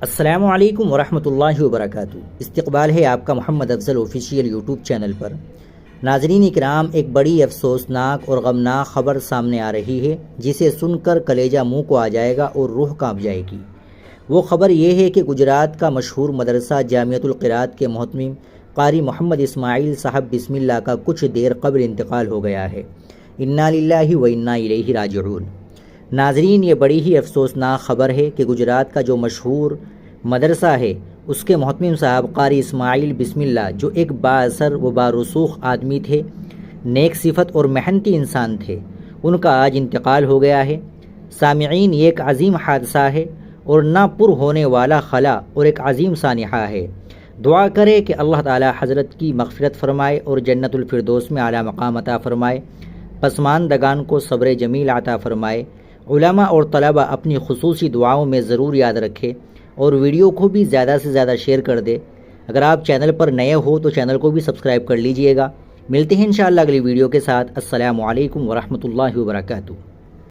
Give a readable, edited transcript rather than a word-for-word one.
السلام علیکم ورحمۃ اللہ وبرکاتہ۔ استقبال ہے آپ کا محمد افضل آفیشیل یوٹیوب چینل پر۔ ناظرین کرام، ایک بڑی افسوسناک اور غمناک خبر سامنے آ رہی ہے جسے سن کر کلیجہ منہ کو آ جائے گا اور روح کانپ جائے گی۔ وہ خبر یہ ہے کہ گجرات کا مشہور مدرسہ جامعۃ القراءت کے محتمم قاری محمد اسماعیل صاحب بسم اللہ کا کچھ دیر قبل انتقال ہو گیا ہے۔ انا للہ و انا الیہ راجعون۔ ناظرین، یہ بڑی ہی افسوسناک خبر ہے کہ گجرات کا جو مشہور مدرسہ ہے اس کے محتمم صاحب قاری اسماعیل بسم اللہ، جو ایک بااثر و بارسوخ آدمی تھے، نیک صفت اور محنتی انسان تھے، ان کا آج انتقال ہو گیا ہے۔ سامعین، یہ ایک عظیم حادثہ ہے اور نہ پر ہونے والا خلا اور ایک عظیم سانحہ ہے۔ دعا کرے کہ اللہ تعالی حضرت کی مغفرت فرمائے اور جنت الفردوس میں اعلیٰ مقام عطا فرمائے، پسماندگان کو صبر جمیل عطا فرمائے۔ علماء اور طلباء اپنی خصوصی دعاؤں میں ضرور یاد رکھے اور ویڈیو کو بھی زیادہ سے زیادہ شیئر کر دے۔ اگر آپ چینل پر نئے ہو تو چینل کو بھی سبسکرائب کر لیجئے گا۔ ملتے ہیں انشاءاللہ اگلی ویڈیو کے ساتھ۔ السلام علیکم ورحمۃ اللہ وبرکاتہ۔